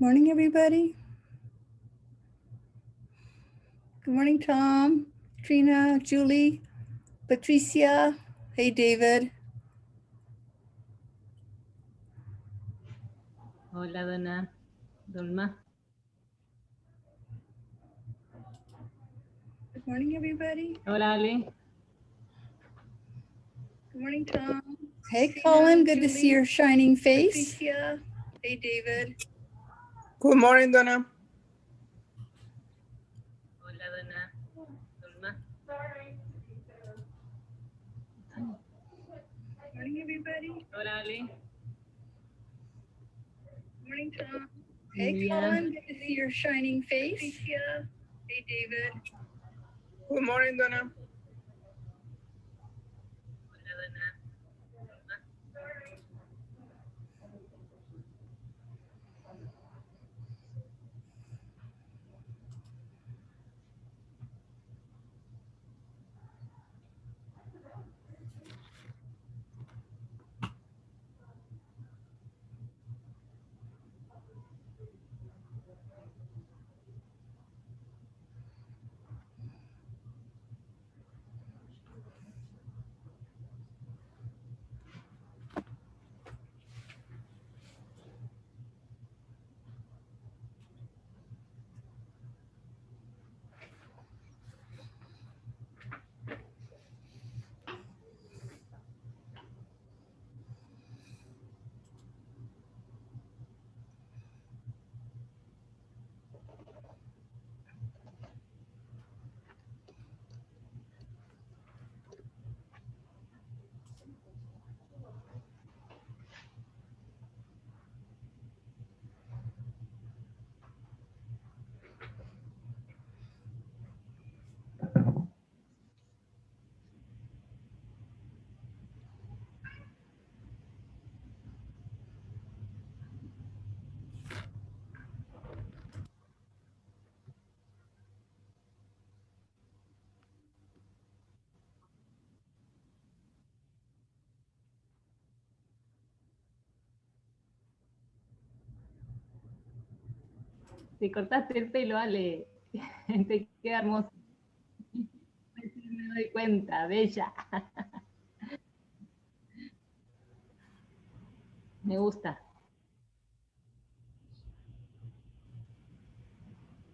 morning, everybody. Good morning, Tom, Trina, Julie, Patricia. Hey, David. Hola, Donna. Dolma. Good morning, everybody. Hola, Ale. Good morning, Tom. Hey, Colin. Good to see your shining face. Patricia. Hey, David. Good morning, Donna. Hola, Donna. Dolma. Good morning, everybody. Hola, Ale. Good morning, Tom. Hey, Miriam. Colin. Good to see your shining face. Patricia. Hey, David. Good morning, Donna. Hola, Donna. Dolma. Te cortaste el pelo, Ale. Te queda hermoso. Me doy cuenta, bella. Me gusta.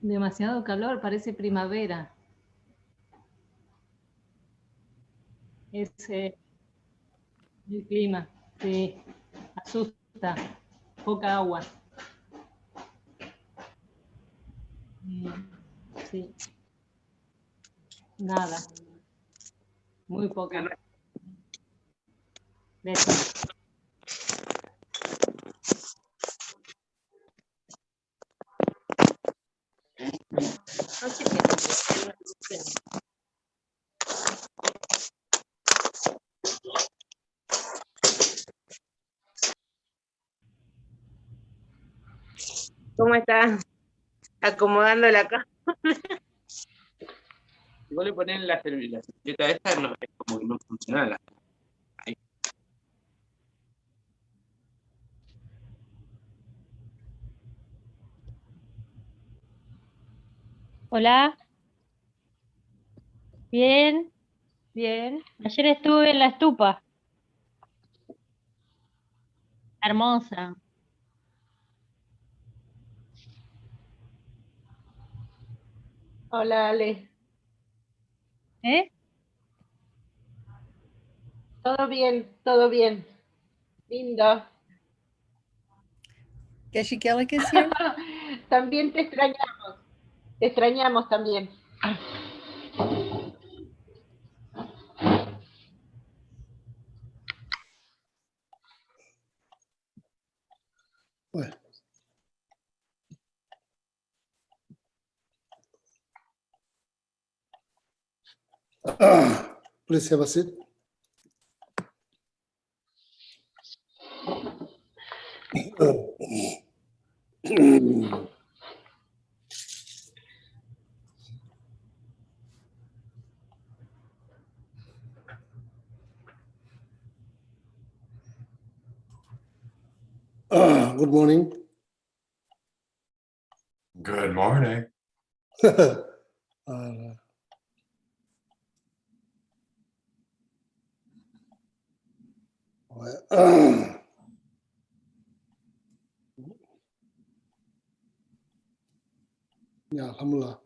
Demasiado calor, parece primavera. Es el clima, sí. Asusta. Poca agua. Sí. Nada. Muy poca. Besos. ¿Cómo está? Acomodándola acá. Si vos le pones la servilleta esta, no, es como que no funciona. Ahí. Hola. Bien, bien. Ayer estuve en la estupa. Hermosa. Hola, Ale. ¿Eh? Todo bien. Lindo. Geshigelik is here. También te extrañamos también. Well. Please have a seat. Good morning. Good morning. Yeah, Alhamdulillah.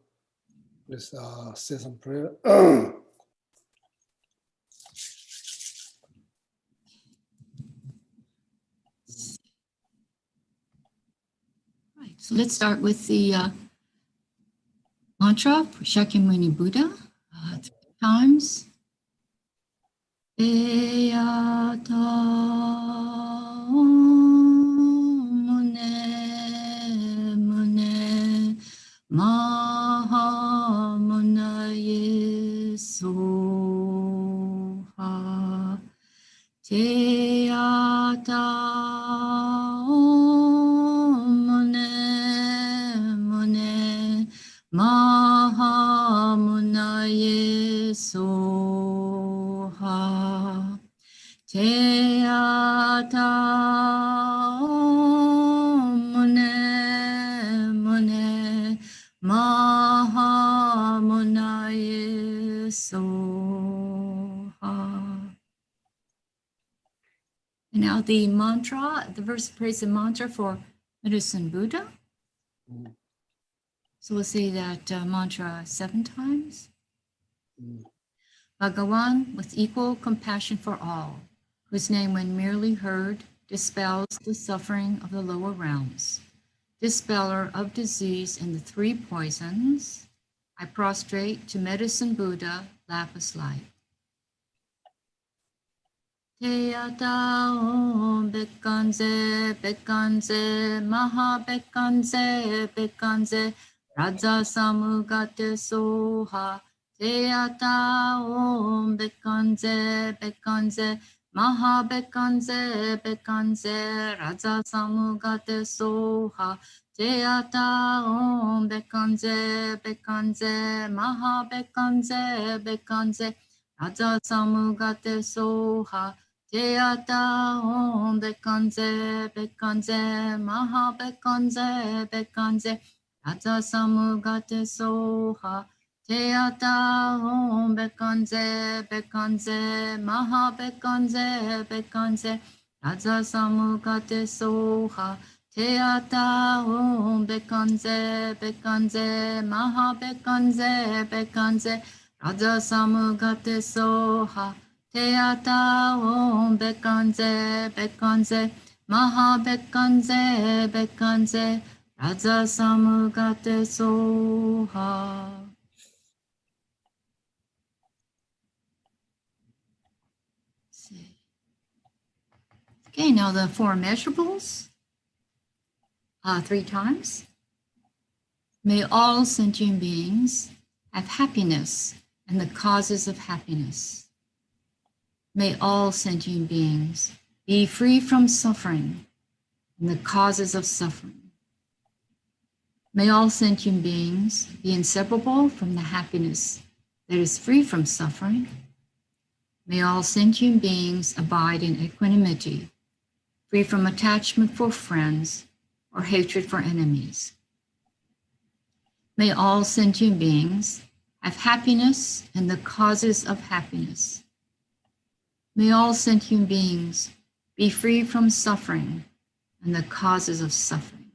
Let's say some prayer. Right, so let's start with the mantra for Shakyamuni Buddha 3 times. Eyata mune mune maha munaye soha Teyata mune mune maha munaye soha Teyata mune mune maha munaye soha. And now the mantra, the verse of praise and mantra for Medicine Buddha. So we'll say that mantra 7 times. Bhagawan, with equal compassion for all, whose name when merely heard dispels the suffering of the lower realms, dispeller of disease and the 3 poisons, I prostrate to Medicine Buddha, lapis light. Teyata om Bekkanze, Bekkanze, Maha Bekkanze, Bekkanze, Raja Samugate Soha. Teyata om Bekkanze, Bekkanze, Maha Bekkanze, Bekkanze, Raja Samugate Soha. Teyata om Bekkanze, Bekkanze, Maha Bekkanze, Bekkanze, Raja Samugate Soha. Teyata om Bekkanze, Bekkanze, Maha Bekkanze, Bekkanze, Raja Samugate Soha. Teyata om Bekkanze, Bekkanze, Maha Bekkanze, Bekkanze, Raja Samugate Soha. Teyata om Bekkanze, Bekkanze, Maha Bekkanze, Bekkanze, Raja Samugate Soha. Teyata om Bekkanze, Bekkanze, Maha Bekkanze, Bekkanze, Raja Samugate Soha. Okay, now the 4 measurables 3 times. May all sentient beings have happiness and the causes of happiness. May all sentient beings be free from suffering and the causes of suffering. May all sentient beings be inseparable from the happiness that is free from suffering. May all sentient beings abide in equanimity, free from attachment for friends or hatred for enemies. May all sentient beings have happiness and the causes of happiness. May all sentient beings be free from suffering and the causes of suffering.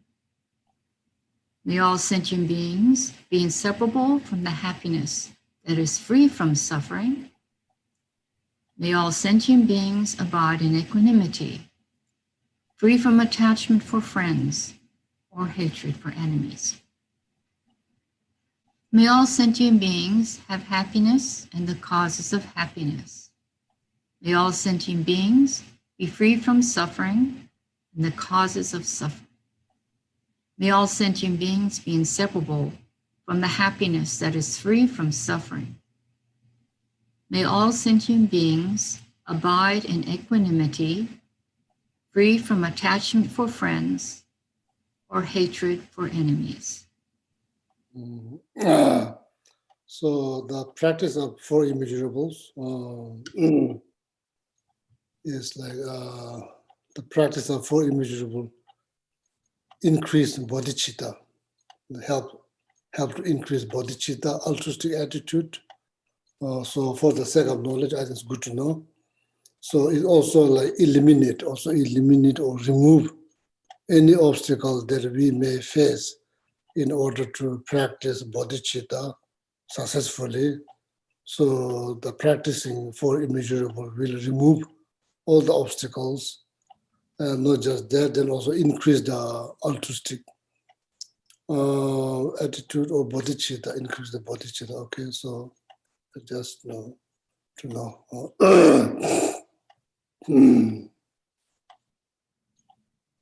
May all sentient beings be inseparable from the happiness that is free from suffering. May all sentient beings abide in equanimity, free from attachment for friends or hatred for enemies. May all sentient beings have happiness and the causes of happiness. May all sentient beings be free from suffering and the causes of suffering. May all sentient beings be inseparable from the happiness that is free from suffering. May all sentient beings abide in equanimity, free from attachment for friends or hatred for enemies. So the practice of 4 immeasurables is like the practice of 4 immeasurable increase in bodhicitta. help to increase bodhicitta, altruistic attitude. So for the sake of knowledge, I think it's good to know. So it also like eliminate or remove any obstacle that we may face in order to practice bodhicitta successfully. So the practicing for immeasurable will remove all the obstacles, and not just that, then also increase the altruistic attitude or bodhicitta, increase the bodhicitta. Okay, so just know to know.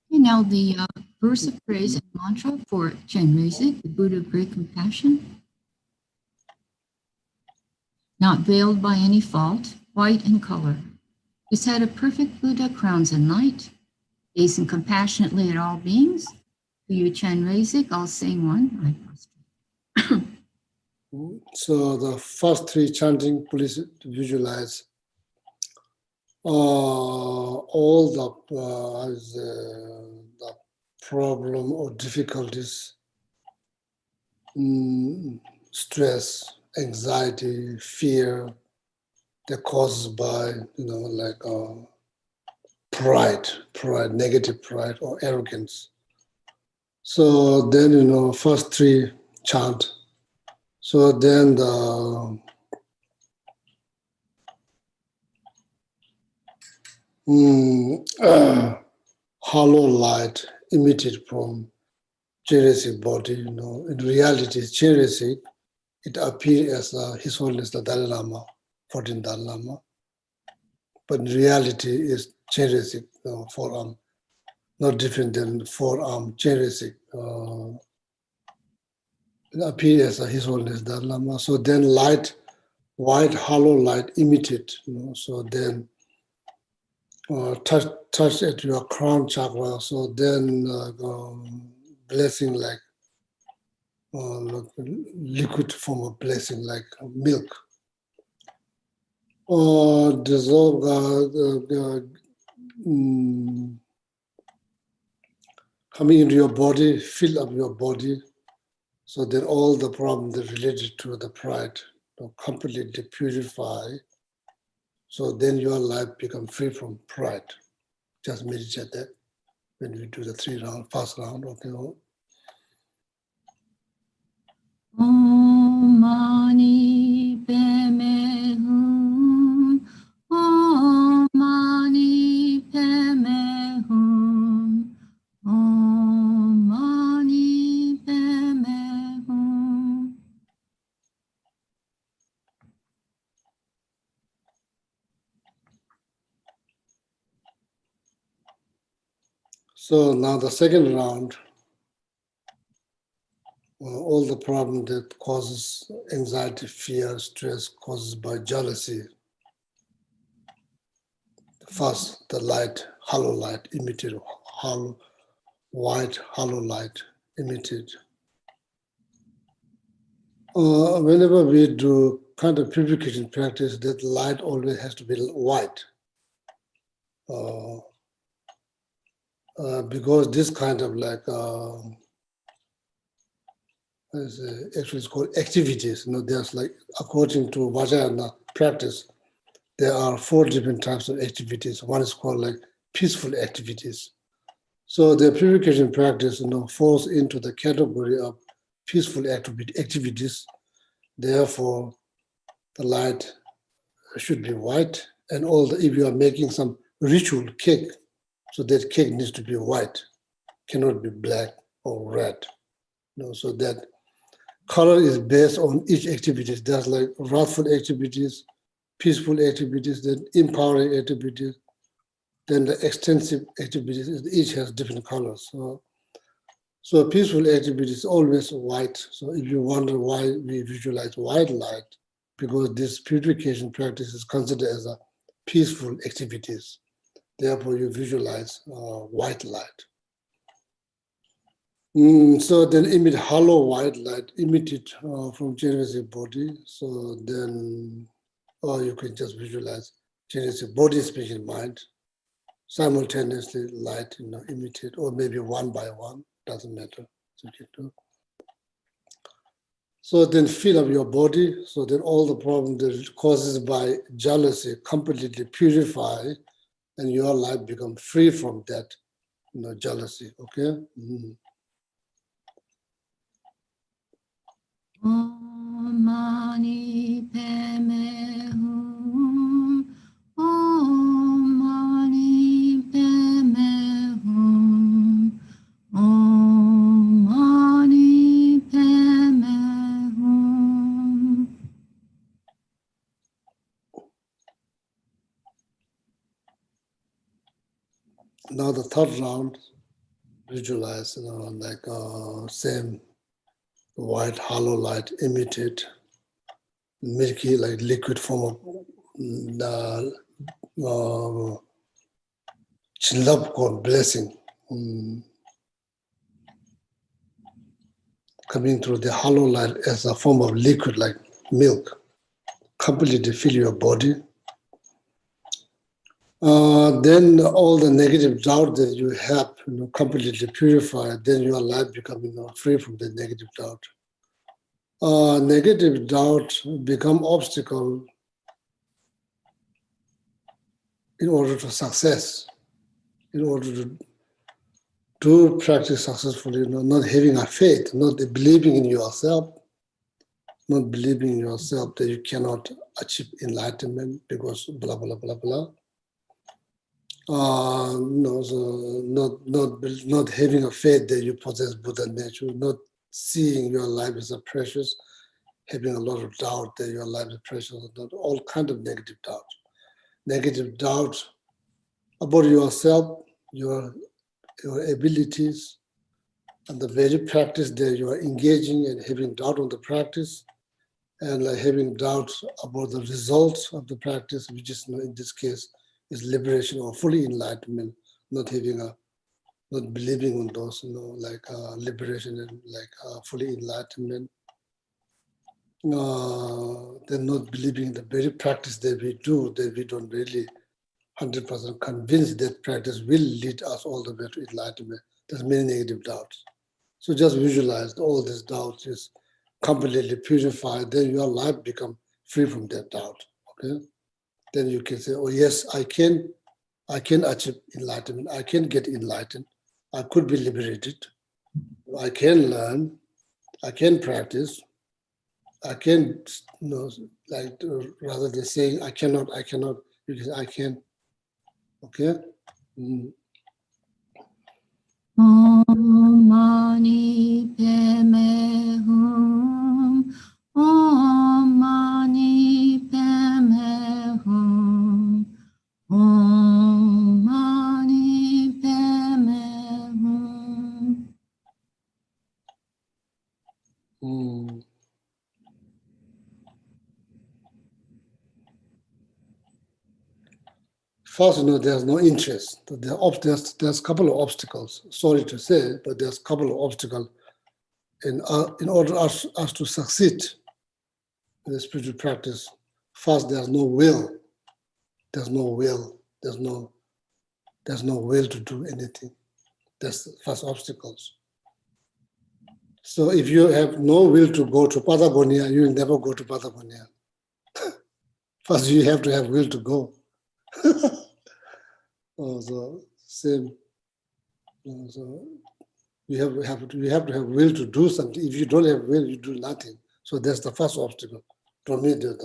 Now the verse of praise and mantra for Chen music, the Buddha of great compassion. Not veiled by any fault, white in color, whose head of perfect Buddha crowns in light, gazing compassionately at all beings. To you, Chen music, all saying one, I prostrate. So the first three chanting, please visualize all the problem or difficulties, stress, anxiety, fear, they're caused by, like pride, negative pride or arrogance. So then, first three chant. So then the hollow light emitted from Cheresic body, in reality, Cheresic, it appears as His Holiness the Dalai Lama, 14th Dalai Lama. But in reality, is Cheresic forearm, not different than forearm Cheresic. It appears as His Holiness Dalai Lama. So then light, white hollow light emitted, so then touch at your crown chakra, so then blessing like liquid form of blessing like milk. Dissolve, coming into your body, fill up your body, so that all the problems that related to the pride completely purify. So then your life becomes free from pride. Just meditate that when we do the 3 round, first round. Okay. Om Mani Padme Hum. Om Mani Padme Hum. Om Mani Padme Hum. So now the second round, all the problem that causes anxiety, fear, stress, caused by jealousy. First, the light, hollow light emitted, white hollow light emitted. Whenever we do kind of purification practice, that light always has to be white. Because this kind of like, actually it's called activities. There's like, according to Vajrayana practice, there are 4 different types of activities. One is called like peaceful activities. So the purification practice, falls into the category of peaceful activities. Therefore, the light should be white, and if you are making some ritual cake, so that cake needs to be white, cannot be black or red. So that color is based on each activity. There's like wrathful activities, peaceful activities, then empowering activities, then the extensive activities. Each has different colors. So peaceful activity is always white. So if you wonder why we visualize white light, because this purification practice is considered as a peaceful activities. Therefore, you visualize white light. So then emit hollow white light emitted from Cheresic body. So then, or you can just visualize Cheresic body, speaking mind, simultaneously light emitted, or maybe one by one, doesn't matter. So you can do. So then fill up your body, so then all the problems that causes by jealousy completely purify, and your life become free from that, jealousy. Okay. Om Mani Padme Hum. Om Mani Padme Hum. Om Mani Padme Hum. Now the third round, visualize, like same white hollow light emitted, milky like liquid form of the chinlap called blessing, coming through the hollow light as a form of liquid like milk, completely fill your body. Then all the negative doubt that you have, completely purified. Then your life becoming free from the negative doubt. Negative doubt become obstacle in order to success, in order to practice successfully. Not having a faith, not believing in yourself, not believing in yourself that you cannot achieve enlightenment because blah blah blah blah. So not having a faith that you possess Buddha nature, not seeing your life as a precious, having a lot of doubt that your life is precious, all kind of negative doubt. Negative doubt about yourself, your abilities, and the very practice that you are engaging and having doubt on the practice, and like having doubt about the results of the practice, which is in this case is liberation or fully enlightenment, not believing on those, like liberation and like fully enlightenment. They're not believing in the very practice that we do, that we don't really 100% convinced that practice will lead us all the way to enlightenment. There's many negative doubts. So just visualize all these doubts is completely purified, then your life become free from that doubt. Okay? Then you can say, oh yes, I can achieve enlightenment, I can get enlightened, I could be liberated, I can learn, I can practice, I can, like rather than saying I cannot, you can say I can. Okay? Om Mani Padme Hum. Om Mani Padme Hum. Om Mani Padme Hum. First, there's no interest. There's a couple of obstacles. Sorry to say, but there's a couple of obstacles in order us to succeed in the spiritual practice. First, there's no will. There's no will. There's no will to do anything. That's the first obstacles. So if you have no will to go to Patagonia, you will never go to Patagonia. First, you have to have will to go. So same. So you have to have will to do something. If you don't have will, you do nothing. So that's the first obstacle. To me, the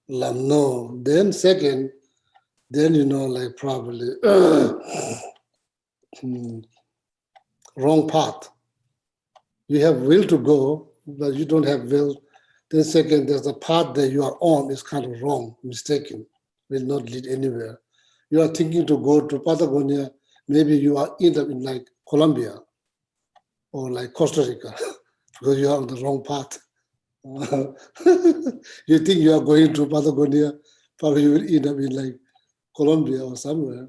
no. Then second, then like probably wrong path. You have will to go, but you don't have will. Then second, there's the path that you are on is kind of wrong, mistaken, will not lead anywhere. You are thinking to go to Patagonia, maybe you are end up in like Colombia or like Costa Rica because you are on the wrong path. You think you are going to Patagonia, probably you will end up in like Colombia or somewhere.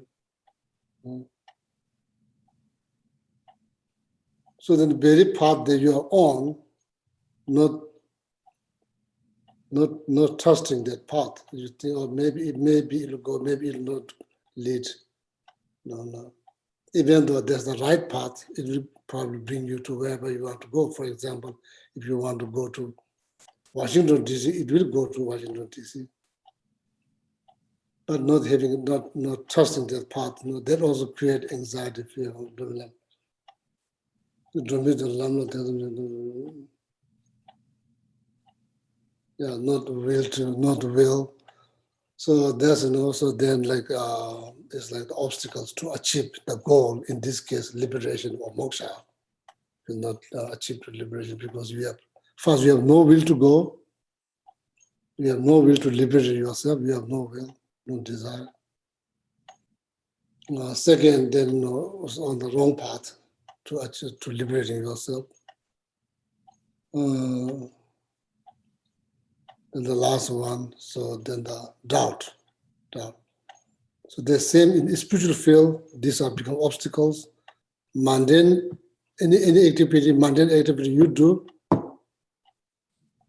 So then the very path that you are on, not trusting that path. You think, or maybe it'll go, maybe it'll not lead. No. Even though there's the right path, it will probably bring you to wherever you want to go. For example, if you want to go to Washington DC, it will go to Washington DC. But not having, not trusting that path, that also create anxiety, fear of the yeah, not will. So there's also then it's like obstacles to achieve the goal, in this case, liberation or moksha. Will not achieve liberation because you have no will to go, you have no will to liberate yourself, you have no will, no desire. Second, then on the wrong path to achieve, to liberating yourself. And the last one, so then the doubt. So the same in the spiritual field, these are become obstacles. Mundane, any activity, mundane activity you do,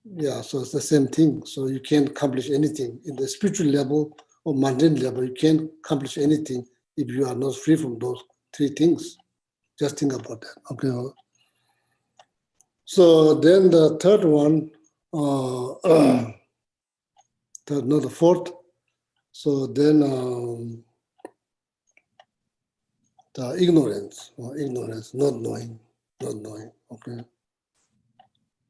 yeah, so it's the same thing. So you can't accomplish anything. In the spiritual level or mundane level, you can't accomplish anything if you are not free from those three things. Just think about that, okay? So then the third one, the fourth, so then the ignorance, not knowing, okay?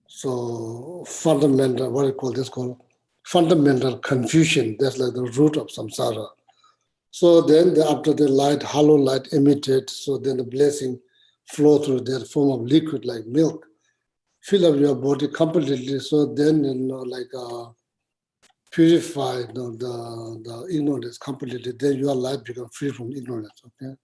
So fundamental, what I call this called fundamental confusion, that's like the root of samsara. So then after the light, hollow light emitted, so then the blessing flow through that form of liquid like milk, fill up your body completely, so then purify the ignorance completely, then your life becomes free from ignorance, okay?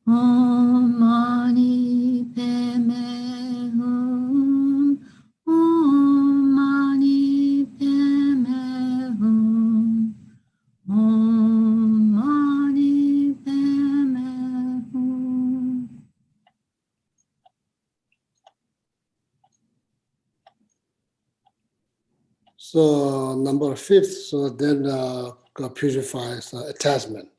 Om Mani Padme Hum. Om Mani Padme Hum. Om Mani Padme Hum. So number fifth, so then purifies attachment.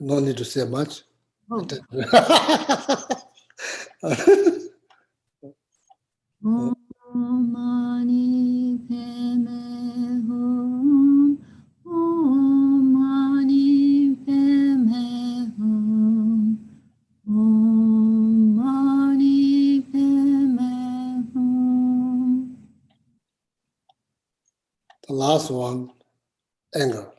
No need to say much. Oh. Om Mani Padme Hum. Om Mani Padme Hum. Om Mani Padme Hum. The last one, anger.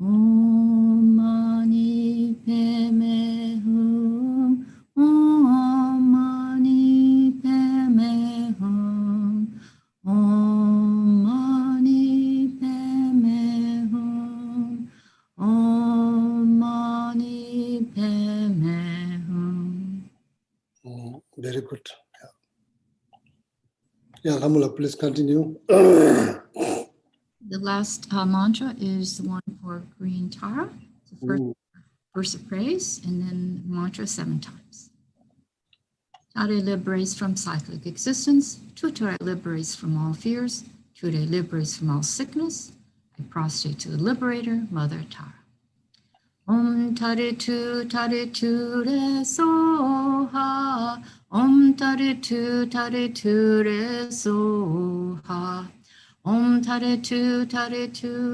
Om Mani Padme Hum. Om Mani Padme Hum. Om Mani Padme Hum. Om Mani Padme Hum. Very good. Yeah, Ramula, please continue. The last mantra is the one for green Tara. The first verse of praise, and then mantra 7 times. Tara liberates from cyclic existence. Tara liberates from all fears. Tara liberates from all sickness. I prostrate to the liberator, Mother Tara. Om Tare Tu Re Soha. Om Tare Tu Re Soha. Om Tare Tu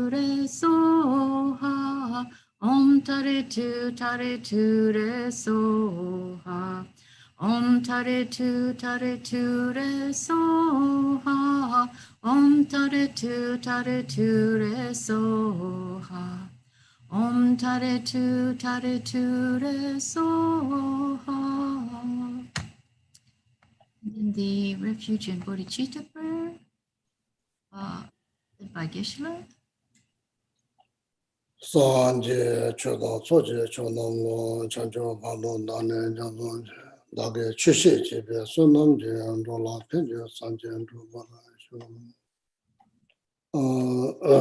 Re Soha. Om Tare Tu Re Soha. Om Tare Tu Re Soha. Om Tare Tu Re Soha. Om Tare Tu Re Soha. In the refuge and bodhicitta prayer, led by Geshe-la. Sanje chodo soje chonam chanjo balo dane jalo dage chushe chebe sonam je andola penje sanje andobala.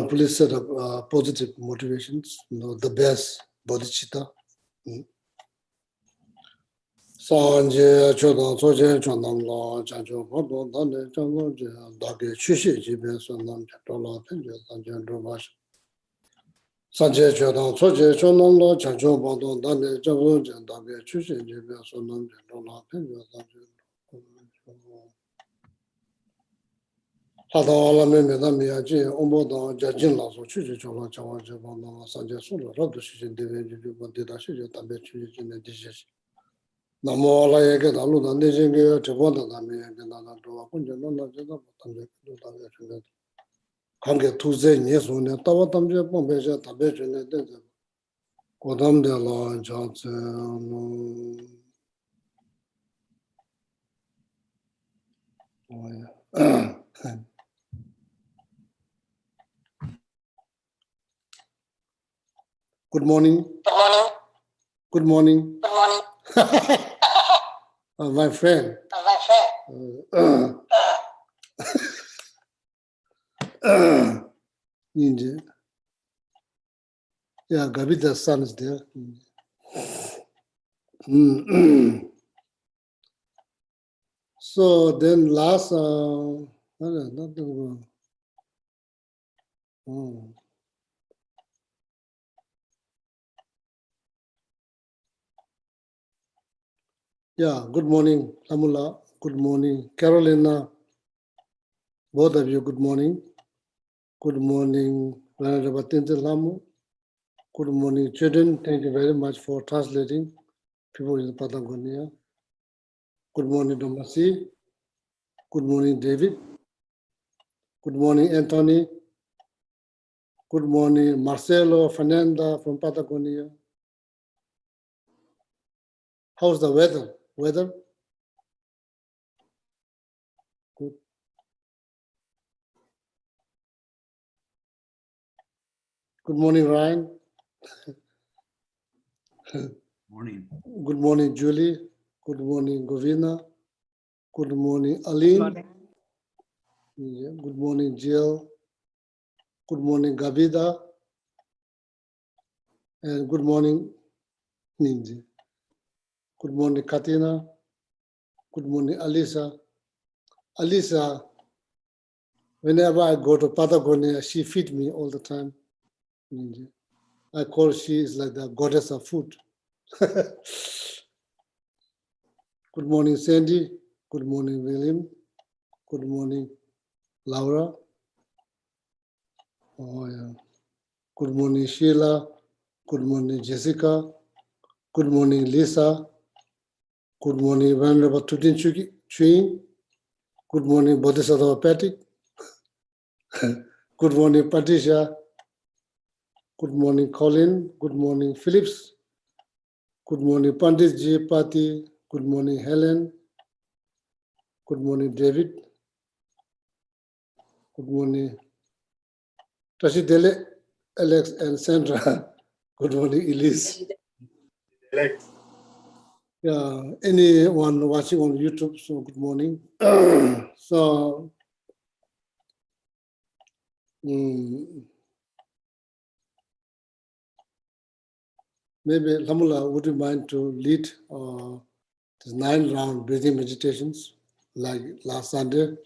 Please set up positive motivations, the best bodhicitta. Sanje Chodan Soje Chonam La Chancho Podo Dane Chango Dake Chushi Jibe Sonam Chatola Tenjo Sanjan Robash. Sanje Chodan Soje Chonam La Chancho Podo Dane Chango Dake Chushi Jibe Sonam Chatola Tenjo Sanjan. Hada Ala Meme Damia Ji Omboda Jajin Lazo Chushi Chola Chawa Jabana Sanje Sula Rabdu Shishin Deve Juju Bandida Shijo Tabe Chushi Jine Dishes. Namo la yeke da lu da ne jing ge te bon da me ge da da do kun je no na je da tam je do da ge che kan ge tu ze ni so ne ta wa tam je pon be je ta be je ne de de ko dam de la ja ze no Good morning. Good morning. My friend. Ninja. Yeah, Gabita's son is there. So then last, yeah, good morning, Lamula. Good morning, Carolina. Both of you, good morning. Good morning, Ranabatinte Lamu. Good morning, children. Thank you very much for translating people in Patagonia. Good morning, Domasi. Good morning, David. Good morning, Anthony. Good morning, Marcelo, Fernanda from Patagonia. How's the weather? Weather? Good. Good morning, Ryan. Morning. Good morning, Julie. Good morning, Govina. Good morning, Aline. Yeah. Good morning, Jill. Good morning, Gavida. And good morning, Ninji. Good morning, Katina. Good morning, Alisa. Alisa, whenever I go to Patagonia, she feeds me all the time. Ninji. I call she is like the goddess of food. Good morning, Sandy. Good morning, William. Good morning, Laura. Oh, yeah. Good morning, Sheila. Good morning, Jessica. Good morning, Lisa. Good morning, Venerable Tutin Chui. Good morning, Bodhisattva Patrick. Good morning, Patricia. Good morning, Colin. Good morning, Phillips. Good morning, Pandit Ji Pati. Good morning, Helen. Good morning, David. Good morning, Tashidele, Alex, and Sandra. Good morning, Elise. Yeah, anyone watching on YouTube, so good morning. So, maybe Lamula, would you mind to lead this 9-round breathing meditations like last Sunday?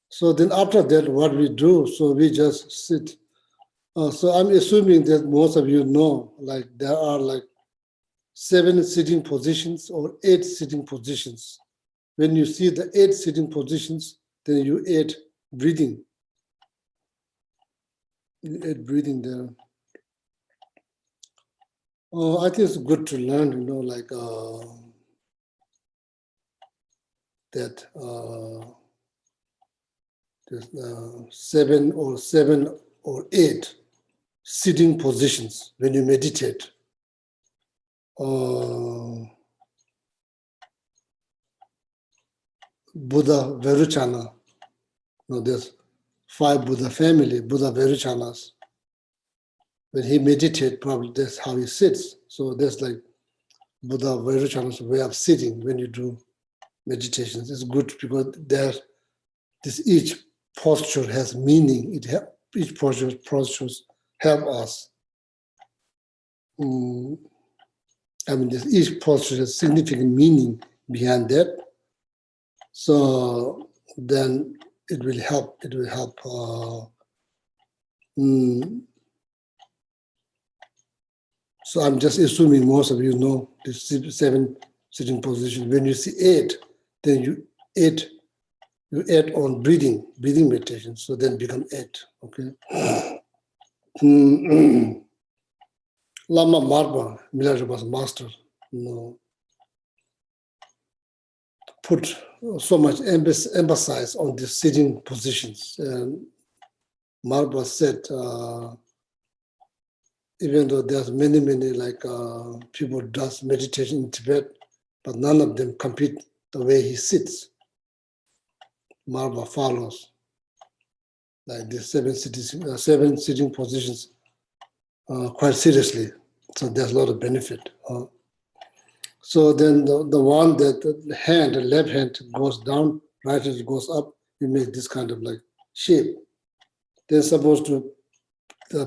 So then after that, what we do, so we just sit. So I'm assuming that most of you know, like there are like 7 sitting positions or 8 sitting positions. When you see the 8 sitting positions, then you add breathing. You add breathing there. I think it's good to learn, you know, like that there's 7 or 8 sitting positions when you meditate. Buddha Vairocana. There's 5 Buddha family, Buddha Vairochanas. When he meditates, probably that's how he sits. So there's like Buddha Vairochana's way of sitting when you do meditations. It's good because each posture has meaning. Each postures help us. I mean, each posture has significant meaning behind that. So then it will help. It will help. So I'm just assuming most of you know the 7 sitting position. When you see 8, then you add on breathing meditation. So then become 8. Okay. Lama Marba, Milarepa's master, put so much emphasis on the sitting positions. Marba said, even though there's many like people does meditation in Tibet, but none of them compete the way he sits. Marba follows like the 7 sitting positions quite seriously. So there's a lot of benefit. So then the one that the left hand goes down, right hand goes up, you make this kind of like shape. Then supposed to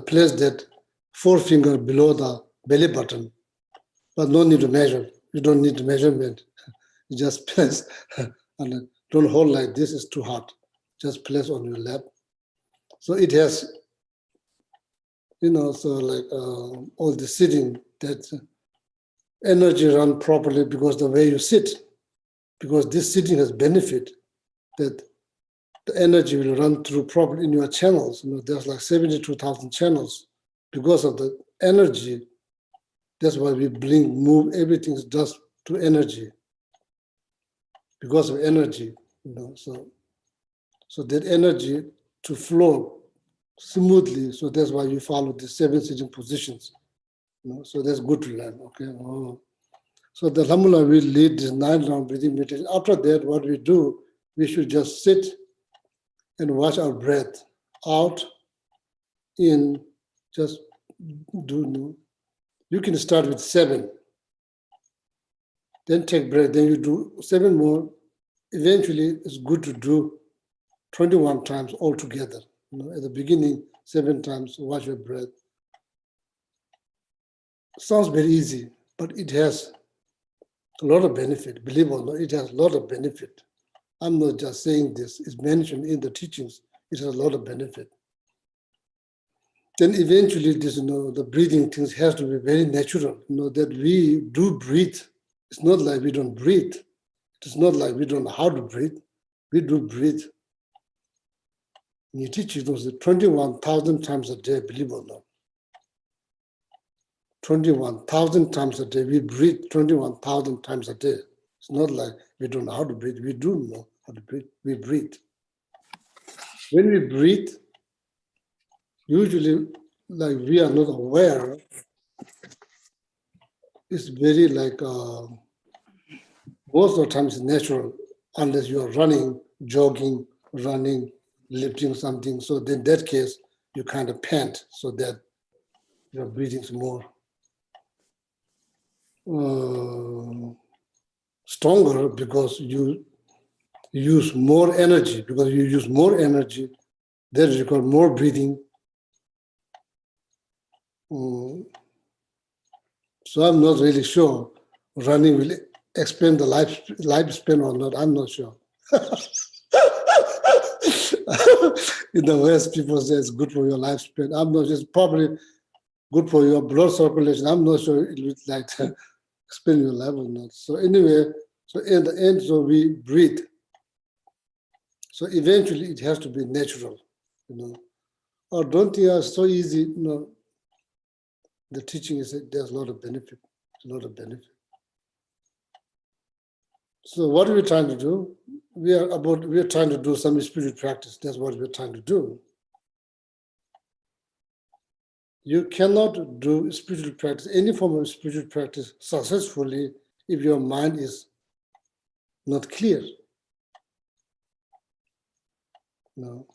place that forefinger below the belly button, but no need to measure. You don't need measurement. You just place and don't hold like this, it's too hard. Just place on your lap. So it has, so like all the sitting, that energy run properly because the way you sit, because this sitting has benefit that the energy will run through properly in your channels. There's like 72,000 channels. Because of the energy, that's why we move everything just to energy. Because of energy, so that energy to flow smoothly. So that's why you follow the 7 sitting positions. So that's good to learn. Okay. So the Alhamdulillah will lead this 9-round breathing meditation. After that, what we do, we should just sit and watch our breath out, in, just do. You can start with 7, then take breath, then you do 7 more. Eventually, it's good to do 21 times altogether. At the beginning, 7 times, watch your breath. Sounds very easy, but it has a lot of benefit. Believe it or not, it has a lot of benefit. I'm not just saying this, it's mentioned in the teachings. It has a lot of benefit. Then eventually this, the breathing things has to be very natural, that we do breathe. It's not like we don't breathe. It's not like we don't know how to breathe. We do breathe. You teach it 21,000 times a day, believe it or not. 21,000 times a day. We breathe 21,000 times a day. It's not like we don't know how to breathe. We do know how to breathe. We breathe. When we breathe, usually, like we are not aware, it's very like, most of the time it's natural, unless you are running, jogging, running, lifting something. So then in that case, you kind of pant so that your breathing is more stronger because you use more energy. Because you use more energy, that requires more breathing. So I'm not really sure running will expand the lifespan or not. I'm not sure. In the West, people say it's good for your lifespan. I'm not, it's probably good for your blood circulation. I'm not sure it would like expand your life or not. So anyway, so in the end, so we breathe. So eventually it has to be natural, Or don't think it's so easy, The teaching is that there's a lot of benefit, So what are we trying to do? We are trying to do some spiritual practice. That's what we're trying to do. You cannot do spiritual practice, any form of spiritual practice successfully if your mind is not clear. No.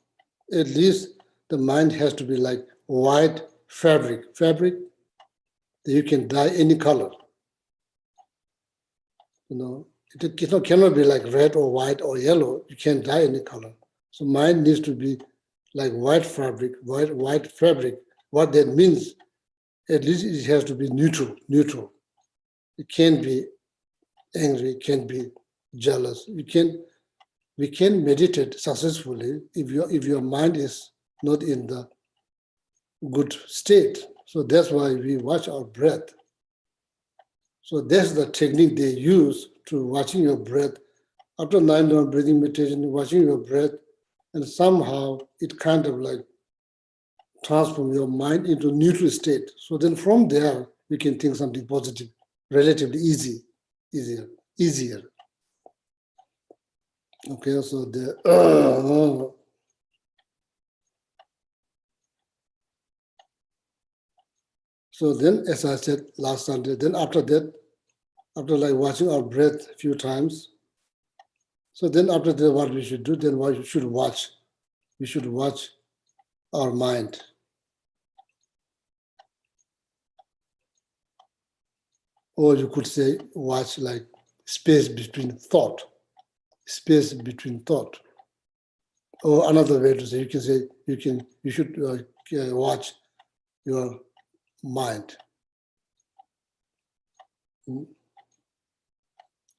At least the mind has to be like white fabric that you can dye any color. It cannot be like red or white or yellow. You can't dye any color. So mind needs to be like white fabric. What that means, at least it has to be neutral. You can't be angry, can't be jealous. We can meditate successfully if your mind is not in the good state. So that's why we watch our breath. So that's the technique they use to watching your breath. After 9-hour breathing meditation, watching your breath, and somehow it kind of like transform your mind into neutral state. So then from there, we can think something positive, relatively easier. Okay, so so then, as I said last Sunday, then after that, after like watching our breath a few times, so then after that, what we should do, then what we should watch? We should watch our mind. Or you could say watch like space between thought. Or another way to say, you can say you should watch your mind.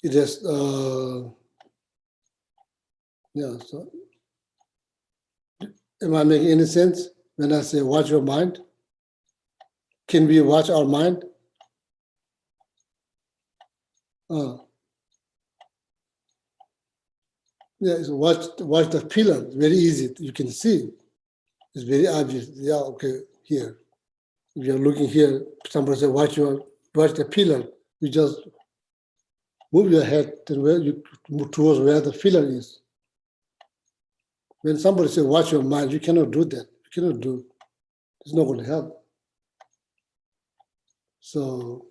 It is So am I making any sense when I say watch your mind? Can we watch our mind? So watch the pillar. Very easy. You can see. It's very obvious. Yeah, okay, here. If you're looking here, somebody say watch the pillar. You just move your head to where you move towards where the pillar is. When somebody says watch your mind, you cannot do that. You cannot do. It's not going to help. So,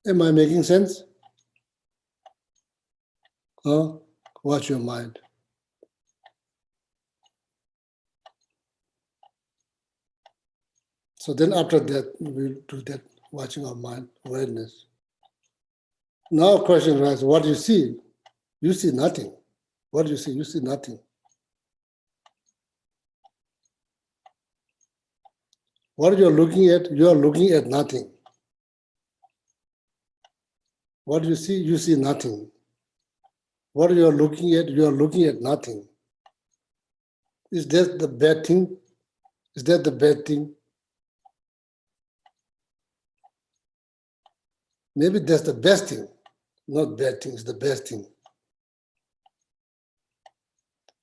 am I making sense? Watch your mind. So then after that, we'll do that, watching our mind, awareness. Now question arises, what do you see? You see nothing. What do you see? You see nothing. What you're looking at, you are looking at nothing. What do you see? You see nothing. What you're looking at, you are looking at nothing. Is that the bad thing? Is that the bad thing? Maybe that's the best thing. Not bad thing, it's the best thing.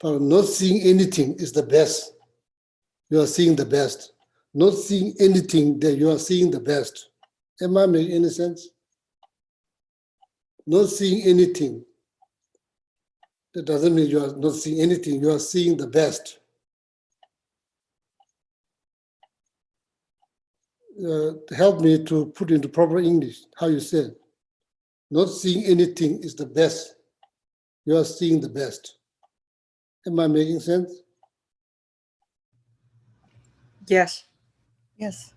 But not seeing anything is the best. You are seeing the best. Not seeing anything, that you are seeing the best. Am I making any sense? Not seeing anything. That doesn't mean you are not seeing anything, you are seeing the best. Help me to put into proper English, how you said. Not seeing anything is the best. You are seeing the best. Am I making sense? Yes. Yes.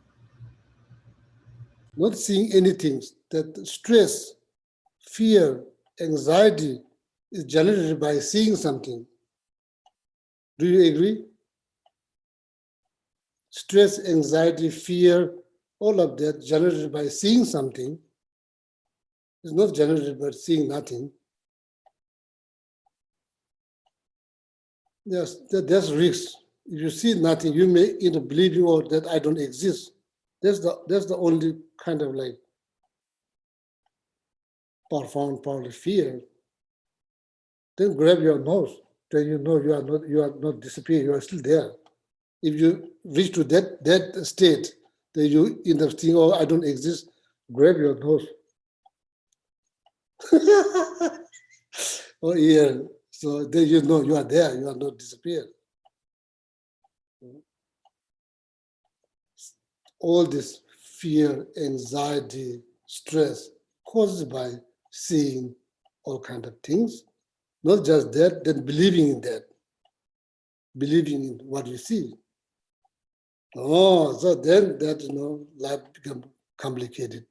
Not seeing anything, that stress, fear, anxiety is generated by seeing something. Do you agree? Stress, anxiety, fear, all of that generated by seeing something is not generated by seeing nothing. Yes, that's risk. If you see nothing, you may end up believing, oh, that I don't exist. That's the only kind of like profound part of fear. Then grab your nose. Then you know you are not disappearing, you are still there. If you reach to that state, then you end up thinking, oh, I don't exist, grab your nose. Or ear. So then you know you are there, you are not disappeared. All this fear, anxiety, stress caused by seeing all kinds of things. Not just that, then believing in that, believing in what you see. Oh, so then that, life becomes complicated.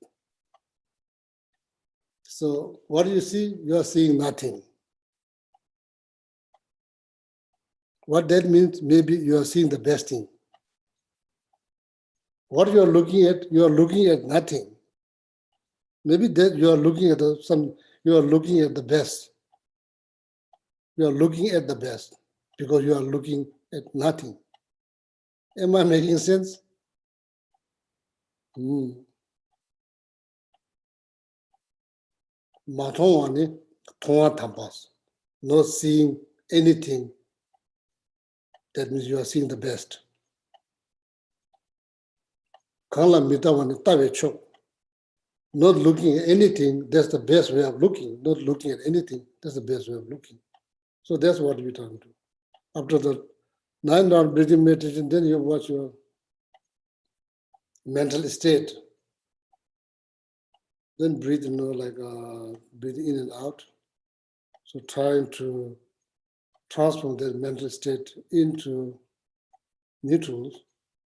So what do you see? You are seeing nothing. What that means, maybe you are seeing the best thing. What you are looking at nothing. Maybe that you are looking at you are looking at the best. You are looking at the best because you are looking at nothing. Am I making sense? Matongwani, tonga tampas. Not seeing anything, that means you are seeing the best. Kala mitawani tawe chok. Not looking at anything, that's the best way of looking. Not looking at anything, that's the best way of looking. So that's what we're trying to do. After the 9-round breathing meditation, then you watch your mental state. Then breathe, breathe in and out. So trying to transform that mental state into neutral.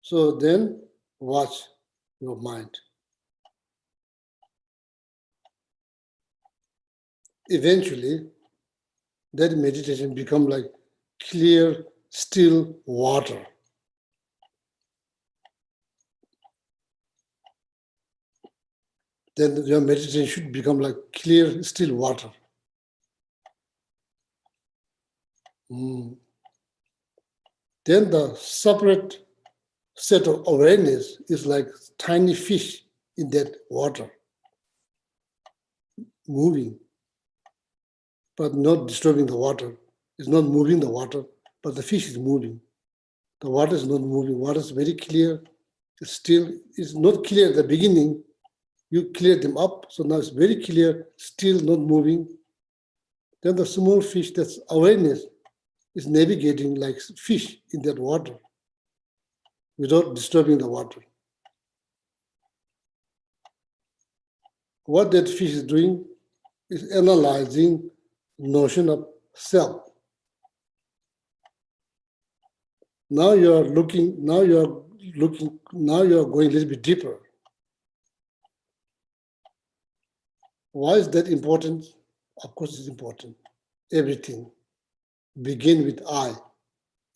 So then watch your mind. Eventually, that meditation become like clear, still water. Then your meditation should become like clear, still water. Then the separate set of awareness is like tiny fish in that water, moving, but not disturbing the water. It's not moving the water, but the fish is moving. The water is not moving. Water is very clear. It's still, it's not clear at the beginning. You clear them up, so now it's very clear, still not moving. Then the small fish, that's awareness, is navigating like fish in that water without disturbing the water. What that fish is doing is analyzing notion of self. Now you are going a little bit deeper. Why is that important? Of course it's important. Everything begin with I.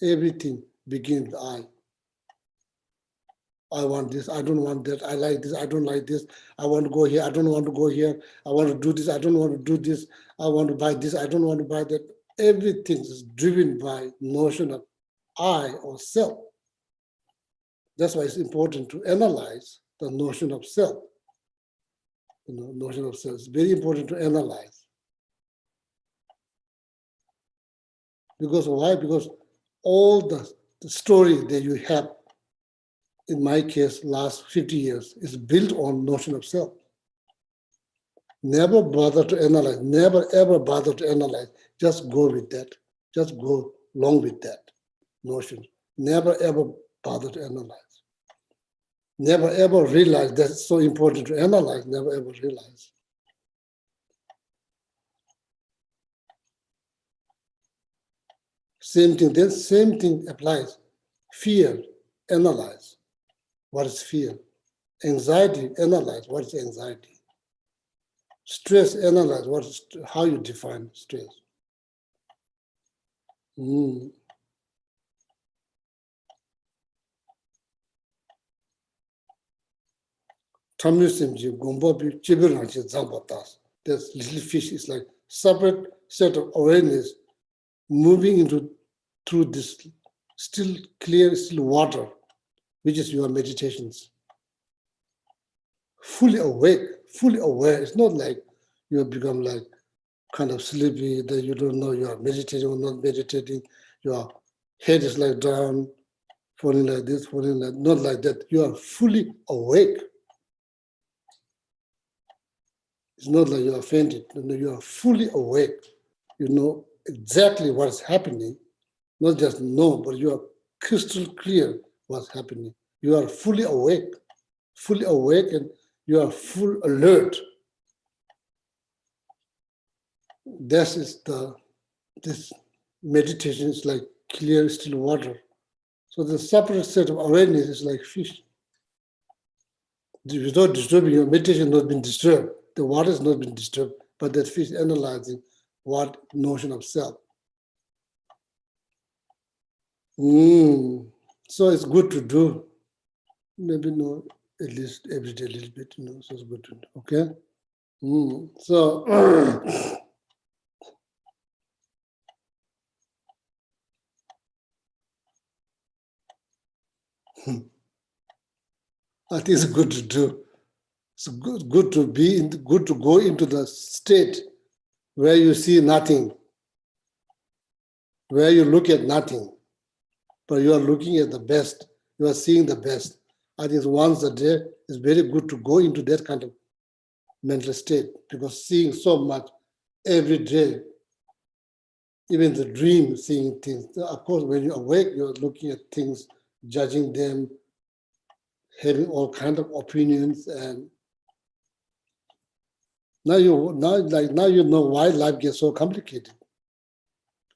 Everything begins with I. I want this, I don't want that, I like this, I don't like this, I want to go here, I don't want to go here, I want to do this, I don't want to do this, I want to buy this, I don't want to buy that. Everything is driven by notion of I or self. That's why it's important to analyze the notion of self. Notion of self is very important to analyze. Because why? Because all the story that you have, in my case, last 50 years, is built on notion of self. Never bother to analyze, never ever bother to analyze. Just go with that. Just go along with that notion. Never ever bother to analyze. Never ever realize that's so important to analyze, never ever realize. Same thing, then same thing applies. Fear, analyze. What is fear? Anxiety, analyze. What is anxiety? Stress, analyze. How you define stress? This little fish is like separate set of awareness moving through this still clear, still water, which is your meditations. Fully awake, fully aware. It's not like you have become like kind of sleepy, that you don't know you are meditating or not meditating. Your head is like down, falling like this, falling like, not like that. You are fully awake. It's not like you are fainted. No, you are fully awake. You know exactly what is happening. Not just know, but you are crystal clear what's happening. You are fully awake, and you are full alert. This meditation is like clear, still water. So the separate set of awareness is like fish. Without disturbing, your meditation has not been disturbed. The water has not been disturbed, but that fish analyzing what notion of self. So it's good to do. Maybe no, at least every day a little bit, so it's good to know, okay? So, I think it's good to do. It's good to be good to go into the state where you see nothing, where you look at nothing, but you are looking at the best. You are seeing the best. I think once a day is very good to go into that kind of mental state, because seeing so much every day, even the dream, seeing things. Of course, when you awake, you're looking at things, judging them, having all kinds of opinions, and now you know why life gets so complicated.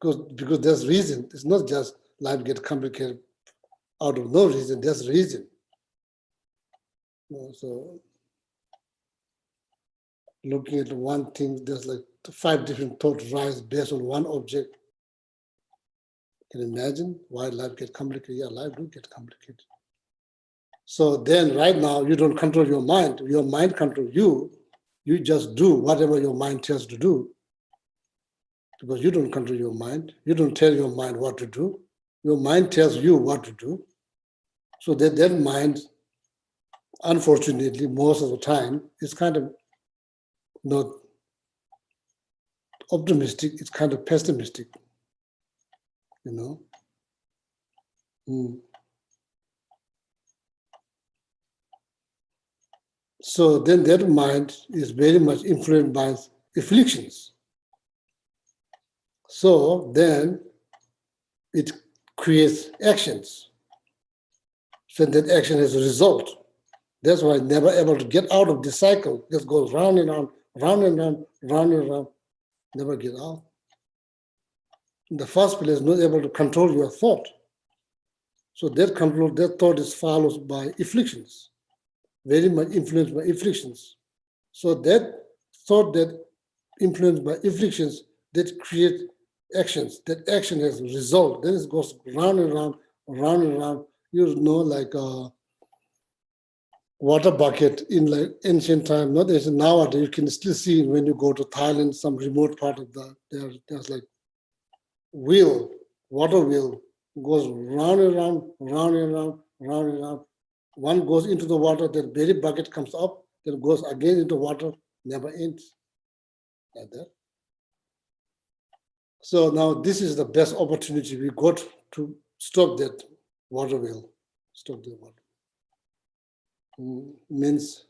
Because there's reason. It's not just life gets complicated out of no reason. There's reason. So looking at one thing, there's like 5 different thoughts rise based on one object. Can you imagine why life gets complicated? Yeah, life do get complicated. So then right now, you don't control your mind. Your mind controls you. You just do whatever your mind tells you to do, because you don't control your mind. You don't tell your mind what to do. Your mind tells you what to do. So that mind, unfortunately, most of the time, is kind of not optimistic. It's kind of pessimistic, So then that mind is very much influenced by afflictions. So then it creates actions. So that action has a result. That's why never able to get out of this cycle. Just goes round and round, round and round, round and round, never get out. In the first place, not able to control your thought. So that thought is followed by afflictions, very much influenced by afflictions. So that thought that influenced by afflictions, that create actions. That action has a result. Then it goes round and round, round and round. Like a water bucket in like ancient time, not as nowadays. You can still see when you go to Thailand, some remote part of there's like wheel, water wheel, goes round and round, round and round, round and round. One goes into the water, then very bucket comes up, then goes again into water, never ends. Like that. So now this is the best opportunity we got to stop that water wheel. Stop the water. Means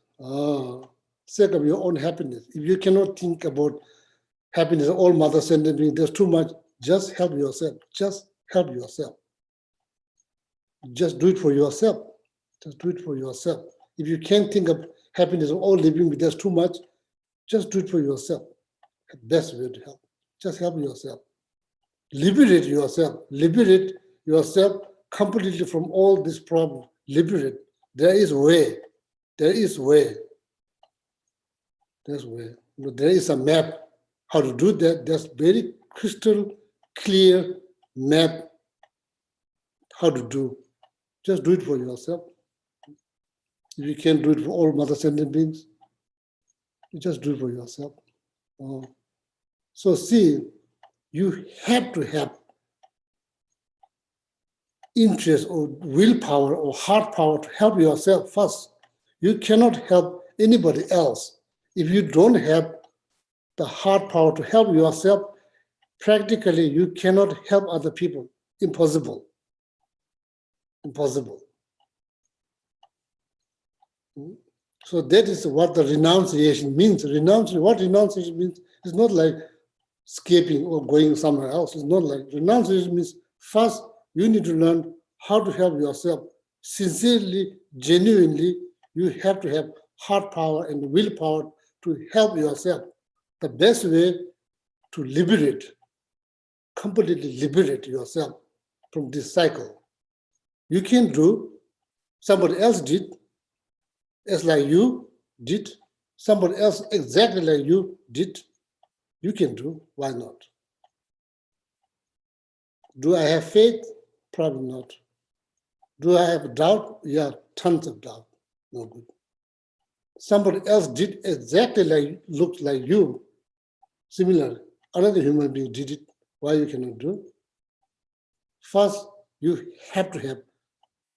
sake of your own happiness. If you cannot think about happiness, all mother sentient beings, there's too much. Just help yourself. Just help yourself. Just do it for yourself. Just do it for yourself. If you can't think of happiness of all living, there's too much. Just do it for yourself. The best way to help. Just help yourself. Liberate yourself. Liberate yourself completely from all this problem. Liberate. There is way. There is way. There's way. There is a map how to do that. There's very crystal clear map how to do. Just do it for yourself. If you can't do it for all mother sentient beings, you just do it for yourself. So see, you have to have interest or willpower or heart power to help yourself first. You cannot help anybody else. If you don't have the heart power to help yourself, practically you cannot help other people. Impossible. Impossible. So that is what the renunciation means. What renunciation means is not like escaping or going somewhere else. It's not like renunciation means first you need to learn how to help yourself. Sincerely, genuinely, you have to have heart power and willpower to help yourself. The best way to liberate, completely liberate yourself from this cycle. You can do, somebody else did, as like you did, somebody else exactly like you did, you can do, why not? Do I have faith? Probably not. Do I have doubt? Yeah, tons of doubt. No good. Somebody else did exactly like, looked like you, similar. Another human being did it. Why you cannot do? First, you have to have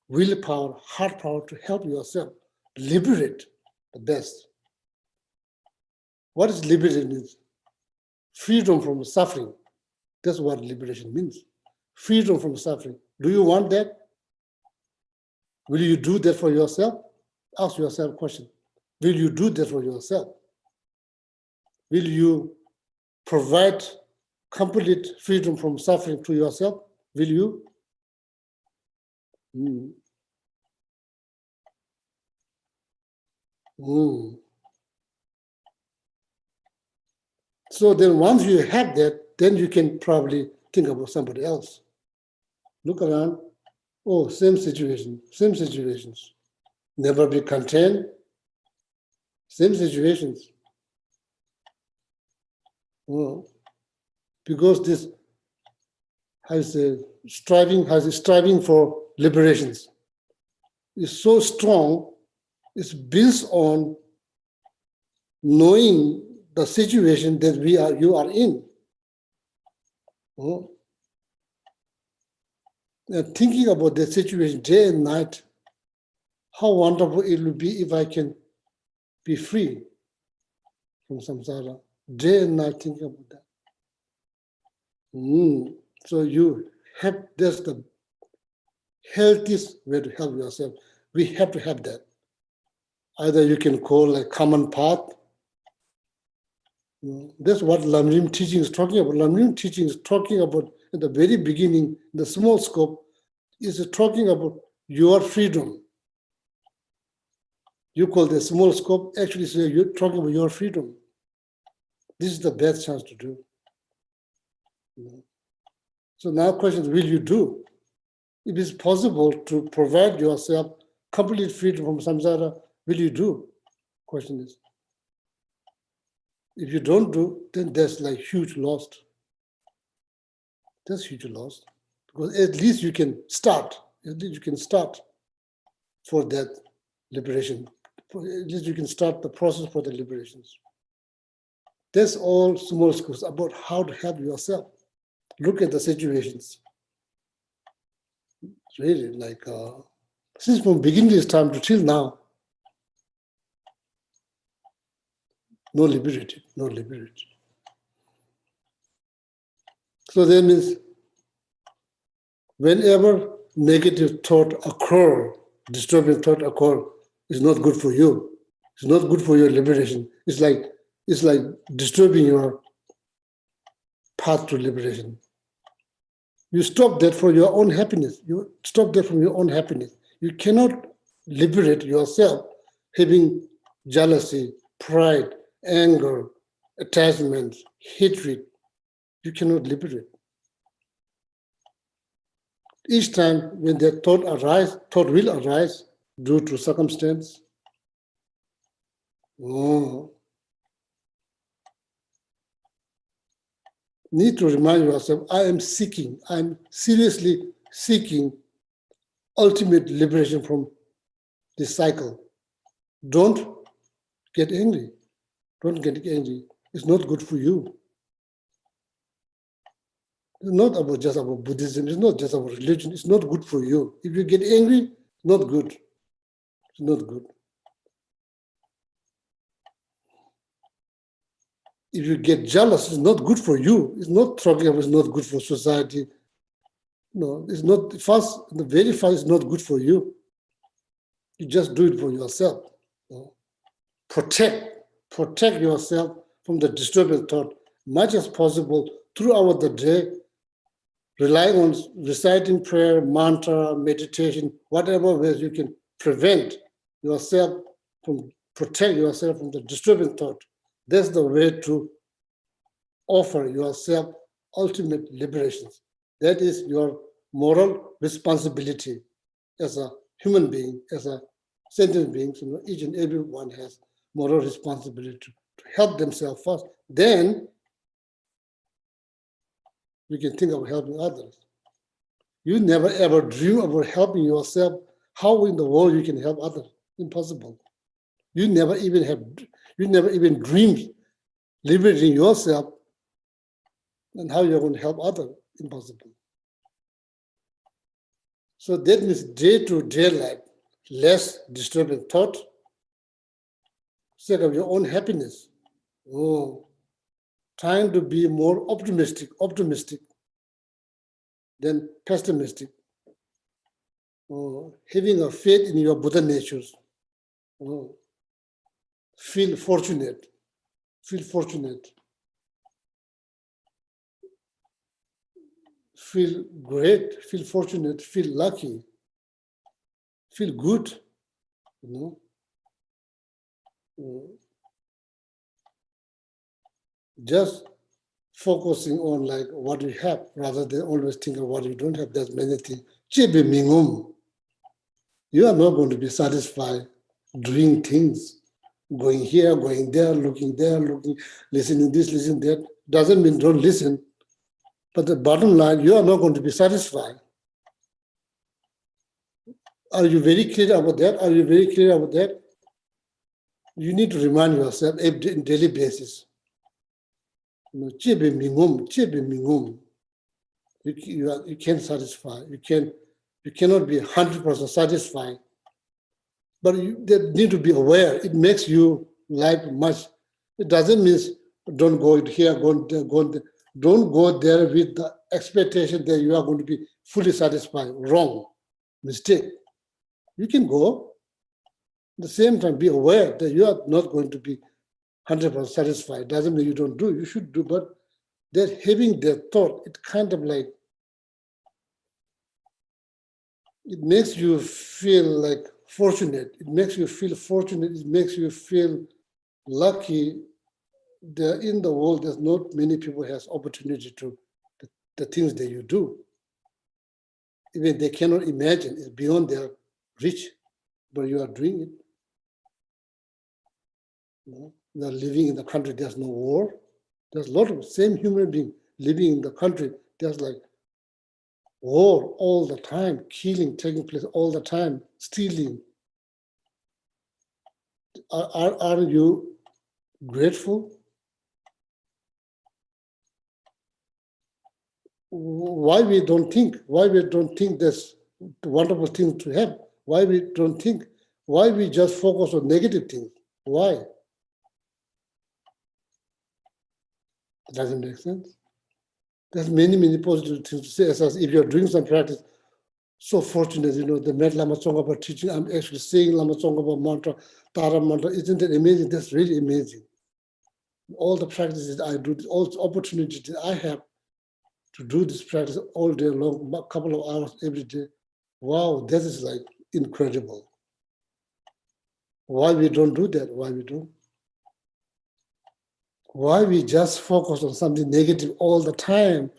willpower, heart power to help yourself liberate the best. What is liberation means? Freedom from suffering. That's what liberation means. Freedom from suffering. Do you want that? Will you do that for yourself? Ask yourself a question. Will you do that for yourself? Will you provide complete freedom from suffering to yourself? Will you? Mm. Mm. So then once you have that, then you can probably think about somebody else. Look around. Oh, same situation, same situations. Never be content. Same situations. Oh, because this has a striving for liberations is so strong, it's built on knowing the situation that you are in. Oh. And thinking about the situation day and night, how wonderful it will be if I can be free from samsara. Day and night thinking about that. So you have, that's the healthiest way to help yourself. We have to have that. Either you can call like common path. That's what Lamrim teaching is talking about. Lamrim teaching is talking about at the very beginning, the small scope, is talking about your freedom. You call the small scope, actually say you're talking about your freedom. This is the best chance to do. So now question is, will you do? If it's possible to provide yourself complete freedom from samsara, will you do? Question is. If you don't do, then there's like huge loss. That's huge loss. Because at least you can start. At least you can start for that liberation. At least you can start the process for the liberations. That's all small schools about how to help yourself. Look at the situations. It's really like, since from beginning this time to till now, no liberated, no liberated. So that means whenever negative thought occur, disturbing thought occur, is not good for you. It's not good for your liberation. It's like disturbing your path to liberation. You stop that for your own happiness. You stop that from your own happiness. You cannot liberate yourself having jealousy, pride, anger, attachment, hatred. You cannot liberate. Each time when that thought will arise due to circumstance. Need to remind yourself, I'm seriously seeking ultimate liberation from this cycle. Don't get angry. Don't get angry. It's not good for you. It's not about just about Buddhism. It's not just about religion. It's not good for you. If you get angry, not good. It's not good. If you get jealous, it's not good for you. It's not talking about it's not good for society. No, it's not first, the very first is not good for you. You just do it for yourself. Protect yourself from the disturbing thought much as possible throughout the day. Rely on reciting prayer, mantra, meditation, whatever ways you can protect yourself from the disturbing thought. That's the way to offer yourself ultimate liberations. That is your moral responsibility as a human being, as a sentient being. So each and every one has moral responsibility to help themselves first. Then you can think of helping others. You never ever dream about helping yourself How in the world you can help others? Impossible. You never even dreamed liberating yourself, and how you're going to help others? Impossible. So that means day-to-day life, less disturbing thought, second, your own happiness. Oh, trying to be more optimistic than pessimistic. Oh, having a faith in your Buddha natures. Oh, feel fortunate. Feel fortunate. Feel great. Feel fortunate. Feel lucky. Feel good. You know. Just focusing on like what you have rather than always think of what you don't have. There's many things. Chibi mingum. You are not going to be satisfied doing things, going here, going there, looking, listening this, listening that. Doesn't mean don't listen. But the bottom line, you are not going to be satisfied. Are you very clear about that? Are you very clear about that? You need to remind yourself on a daily basis. You can't satisfy. You cannot be 100% satisfied. But you need to be aware. It makes you life much. It doesn't mean don't go here, go there, go there. Don't go there with the expectation that you are going to be fully satisfied. Wrong. Mistake. You can go. At the same time, be aware that you are not going to be 100% satisfied. Doesn't mean you don't do. You should do. But that having that thought, it kind of like, it makes you feel like fortunate. It makes you feel fortunate. It makes you feel lucky that in the world there's not many people has opportunity to the things that you do. Even they cannot imagine, it's beyond their reach, but you are doing it. You know, we are living in the country, there's no war. There's a lot of same human being living in the country, there's like war all the time, killing taking place all the time, stealing. Are you grateful? Why we don't think there's wonderful things to have? Why we don't think? Why we just focus on negative things? Why? It doesn't make sense. There's many positive things to say. As if you're doing some practice, so fortunate, you know, the Met Lama Tsongkhapa teaching, I'm actually saying Lama Tsongkhapa mantra, Tara mantra, isn't that amazing? That's really amazing. All the practices I do, all the opportunities that I have to do this practice all day long, a couple of hours every day. Wow, that is like incredible. Why we don't do that? Why we don't? Why we just focus on something negative all the time?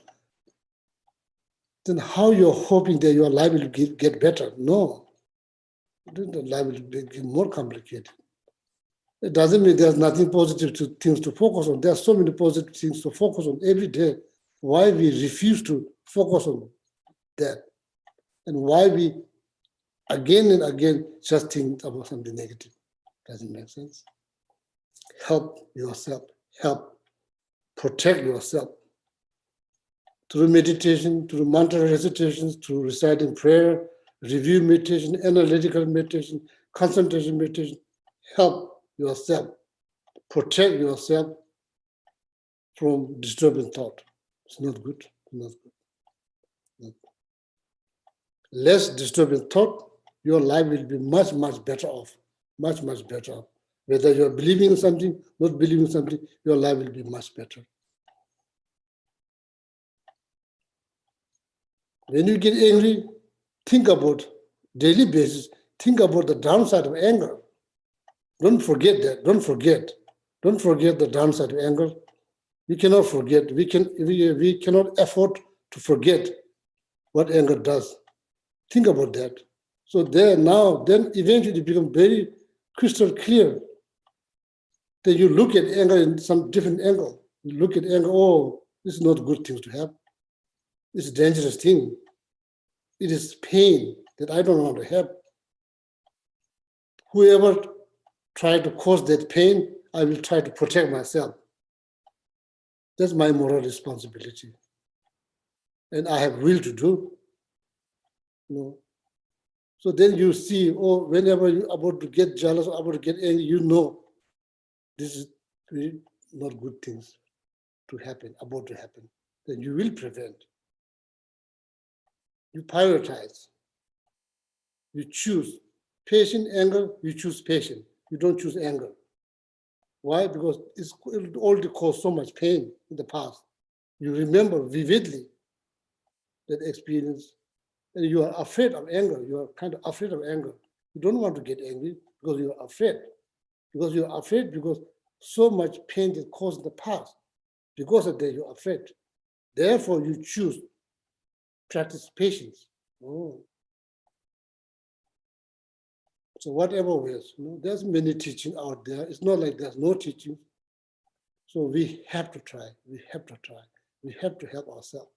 Then how you're hoping that your life will get better? No, then the life will get more complicated. It doesn't mean there's nothing positive to things to focus on. There's so many positive things to focus on every day. Why we refuse to focus on that? And why we again and again just think about something negative? Doesn't make sense. Help yourself. Help protect yourself. Through meditation, through mantra recitations, through reciting prayer, review meditation, analytical meditation, concentration meditation, help yourself, protect yourself from disturbing thought. It's not good, not good. Not good. Less disturbing thought, your life will be much better off, much better off. Whether you're believing in something, not believing in something, your life will be much better. When you get angry, think about daily basis, think about the downside of anger. Don't forget that, don't forget the downside of anger. We cannot forget, we cannot afford to forget what anger does. Think about that. So then eventually it becomes very crystal clear that you look at anger in some different angle. You look at anger, oh, this is not a good thing to have. It's a dangerous thing. It is pain that I don't want to have. whoever try to cause that pain, I will try to protect myself. That's my moral responsibility. And I have will to do. So then you see, whenever you're about to get jealous, about to get angry, you know this is really not good things to happen, about to happen. Then you will prevent. You prioritize. You choose patient anger, you choose patient. You don't choose anger. Why? Because it already caused so much pain in the past. You remember vividly that experience, and you are afraid of anger. You are kind of afraid of anger. You don't want to get angry because you are afraid. Because you are afraid because so much pain is caused in the past. Because of that, you're afraid. Therefore, you choose practice patience. So whatever ways, there's many teaching out there. It's not like there's no teaching. So we have to try. We have to try. We have to help ourselves.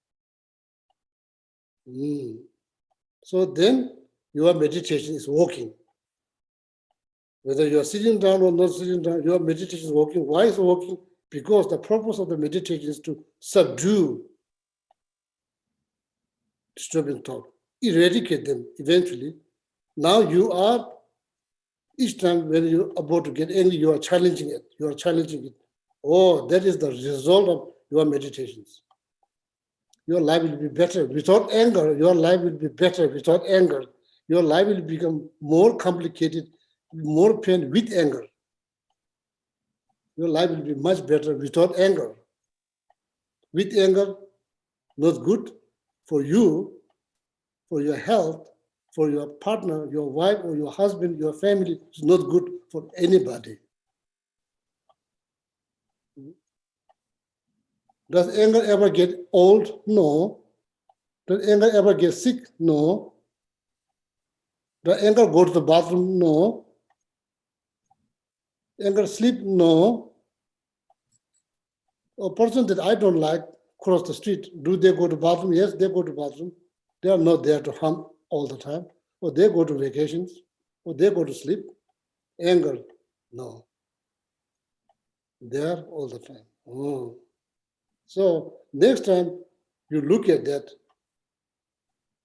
So then your meditation is working. Whether you're sitting down or not sitting down, your meditation is working. Why is it working? Because the purpose of the meditation is to subdue disturbing thought, eradicate them eventually. Now you are, each time when you're about to get angry, you are challenging it. You are challenging it. Oh, that is the result of your meditations. Your life will be better. Without anger, your life will be better. Without anger, your life will become more complicated, more pain with anger. Your life will be much better without anger. With anger, not good for you, for your health, for your partner, your wife or your husband, your family. It's not good for anybody. Does anger ever get old? No. Does anger ever get sick? No. Does anger go to the bathroom? No. Anger sleep? No. A person that I don't like cross the street, do they go to bathroom? Yes, they go to bathroom. They are not there to harm all the time. Or they go to vacations, or they go to sleep. Anger, no. There all the time. So next time you look at that,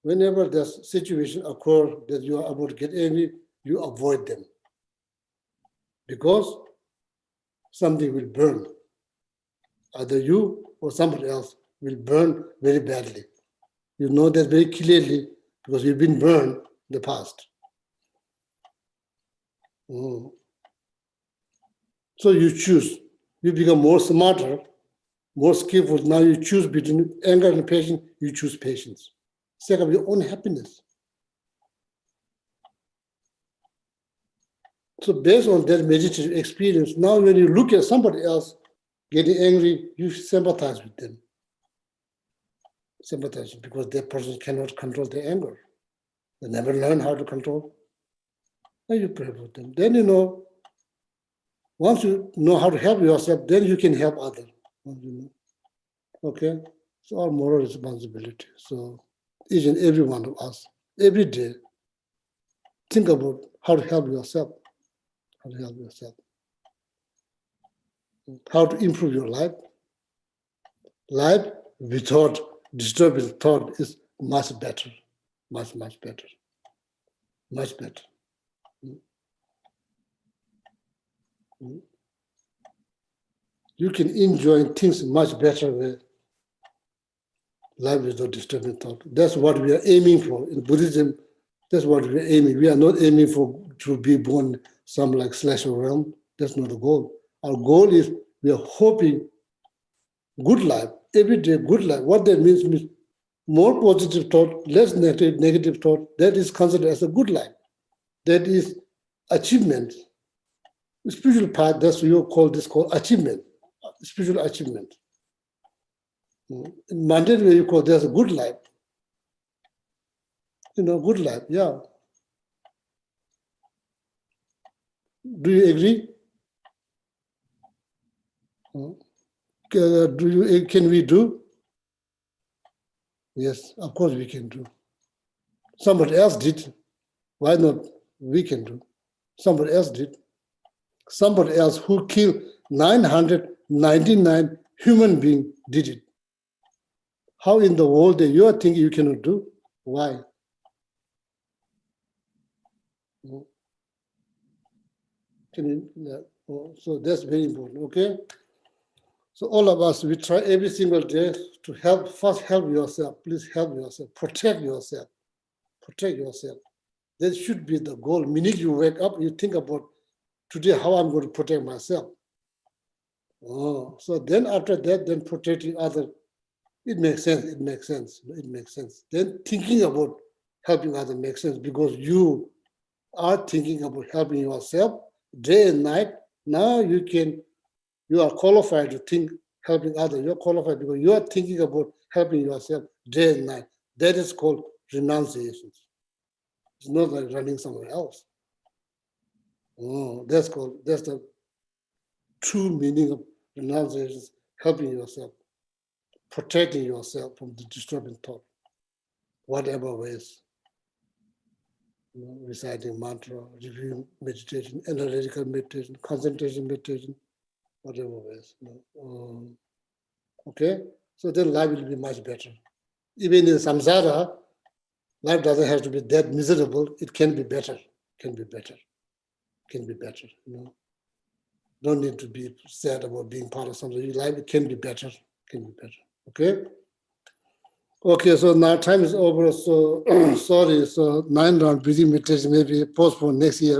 whenever this situation occurs that you are about to get angry, you avoid them. Because something will burn. Either you or somebody else will burn very badly. You know that very clearly because you've been burned in the past. So you choose. You become more smarter, more skillful. Now you choose between anger and patience, you choose patience. Set up your own happiness. So based on that meditative experience, now when you look at somebody else getting angry, you sympathize with them. Sympathize because that person cannot control their anger. They never learn how to control. Then you pray for them. Then you know, once you know how to help yourself, then you can help others. Okay? It's our moral responsibility. So each and every one of us, every day, think about how to help yourself. How to help yourself. How to improve your life. Life without disturbing thought is much better. Much, much better. Much better. You can enjoy things much better with life without disturbing thought. That's what we are aiming for. In Buddhism, that's what we are aiming. We are not aiming for to be born some like celestial realm. That's not the goal. Our goal is we are hoping good life, every day good life. What that means more positive thought, less negative thought. That is considered as a good life. That is achievement. The spiritual path, that's what you call this called achievement, spiritual achievement. In Mandarin, you call there's a good life. Good life, yeah. Do you agree? Can we do? Yes, of course we can do. Somebody else did. Why not we can do? Somebody else did. Somebody else who killed 999 human beings did it. How in the world that you are thinking you cannot do? Why? So that's very important, okay? So all of us, we try every single day to help, first help yourself, please help yourself, protect yourself, protect yourself. That should be the goal. Minute you wake up, you think about today how I'm going to protect myself. Oh, so then after that, then protecting others, it makes sense, it makes sense, it makes sense. Then thinking about helping others makes sense because you are thinking about helping yourself day and night. Now you are qualified to think helping others. You're qualified because you are thinking about helping yourself day and night. That is called renunciation. It's not like running somewhere else. Oh, that's the true meaning of renunciation, helping yourself, protecting yourself from the disturbing thought, whatever ways. Reciting mantra, reviewing meditation, analytical meditation, concentration meditation, whatever ways. Okay, so then life will be much better. Even in samsara, life doesn't have to be that miserable. It can be better. Can be better. Can be better. Don't need to be sad about being part of something. Life it can be better. Can be better. Okay. Okay, so now time is over. So sorry. So 9 round busy meditation maybe postpone next year.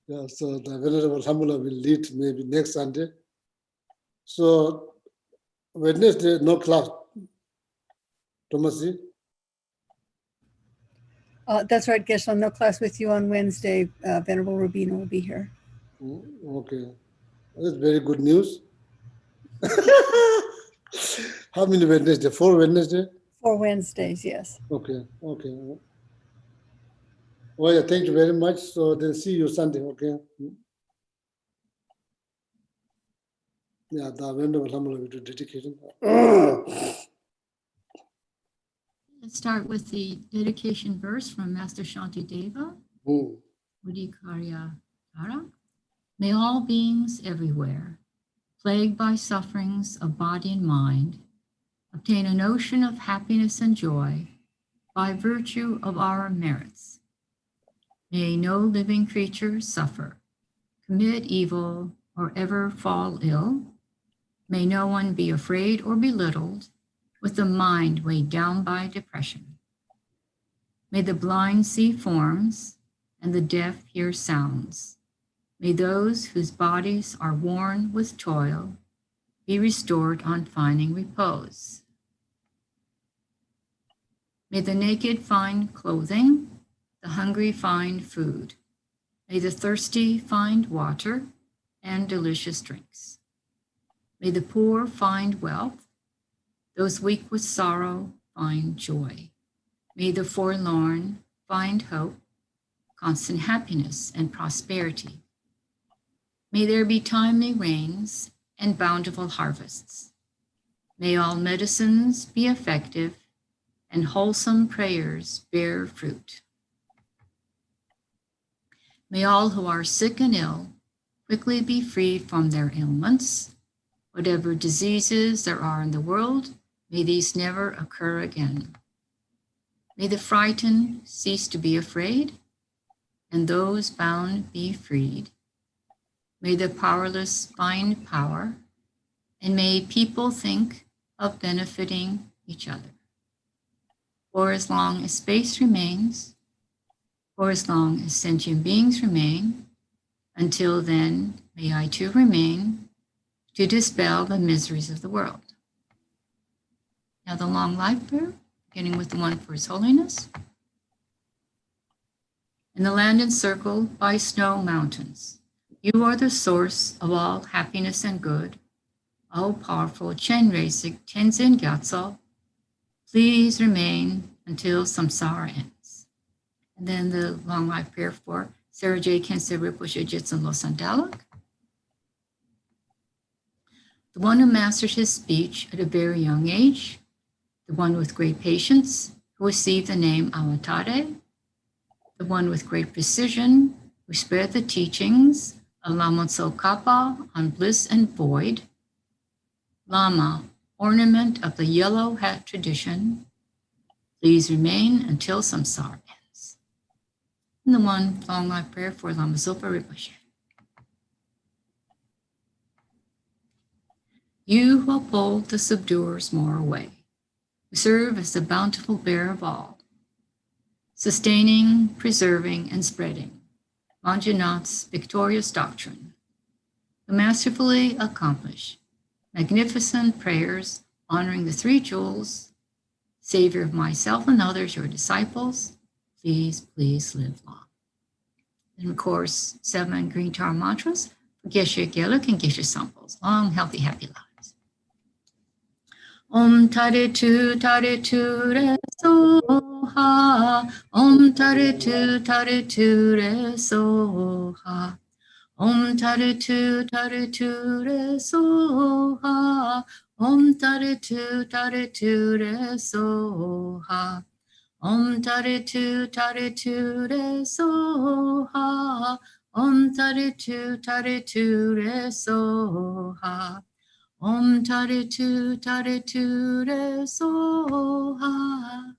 Yeah, so the Venerable Hamula will lead maybe next Sunday. So Wednesday, no class. Tomasi? That's right, Geshe. No class with you on Wednesday. Venerable Rubina will be here. Okay. That's very good news. How many Wednesday? 4 Wednesday? 4 Wednesdays, yes. Okay, okay. Oh yeah, thank you very much. So then see you Sunday, okay? Yeah, the Venerable Hamula will do dedication. Let's start with the dedication verse from Master Shantideva, Udikarya Dara. May all beings everywhere, plagued by sufferings of body and mind, obtain a notion of happiness and joy by virtue of our merits. May no living creature suffer, commit evil, or ever fall ill. May no one be afraid or belittled with the mind weighed down by depression. May the blind see forms and the deaf hear sounds. May those whose bodies are worn with toil be restored on finding repose. May the naked find clothing, the hungry find food. May the thirsty find water and delicious drinks. May the poor find wealth, those weak with sorrow find joy. May the forlorn find hope, constant happiness and prosperity. May there be timely rains and bountiful harvests. May all medicines be effective and wholesome prayers bear fruit. May all who are sick and ill quickly be freed from their ailments. Whatever diseases there are in the world, may these never occur again. May the frightened cease to be afraid, and those bound be freed. May the powerless find power, and may people think of benefiting each other. For as long as space remains, for as long as sentient beings remain, until then, may I too remain to dispel the miseries of the world. Now the long life prayer, beginning with the one for His Holiness. In the land encircled by snow mountains, you are the source of all happiness and good. O powerful Chenrezig Tenzin Gyatso, please remain until samsara ends. And then the long life prayer for Sarah J. Kensei Rinpoche Jitsun Losang Dalek. the one who mastered his speech at a very young age, the one with great patience who received the name Avatare, the one with great precision who spared the teachings of Lama Tsongkhapa on bliss and void, Lama, ornament of the yellow hat tradition, please remain until samsara ends. And the one long life prayer for Lama Zopa Rinpoche. You who uphold the subduer's moral way, who serve as the bountiful bearer of all, sustaining, preserving, and spreading Manjunath's victorious doctrine, who masterfully accomplish magnificent prayers honoring the three jewels, Savior of myself and others, your disciples, please, please live long. And of course, 7 green tar mantras for Geshe Geluk and Geshe Samples. Long, healthy, happy lives. Om Tare Tu Re Soha. Om Tare Tu Re Soha. Om Tare Tu Re Soha. Om Tare Tu Re Soha. Om Tare Tu Re Soha. Om Tare Tu Re Soha. Om Tare Tu Re Soha.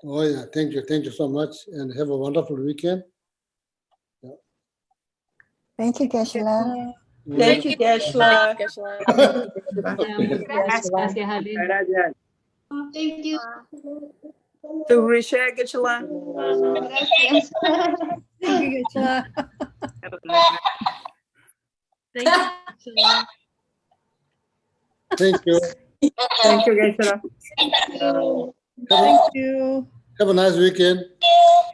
Oh yeah, thank you so much, and have a wonderful weekend. Thank you, Geshe-la. Thank you, Geshe-la. Gracias, Ale. Gracias. Thank you. To reshare, Geshe-la. Gracias. Thank you, Geshe-la. Thank you. Thank you. Thank you, Geshe-la. Thank you. Have a nice weekend.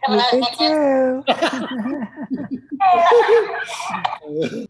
You too.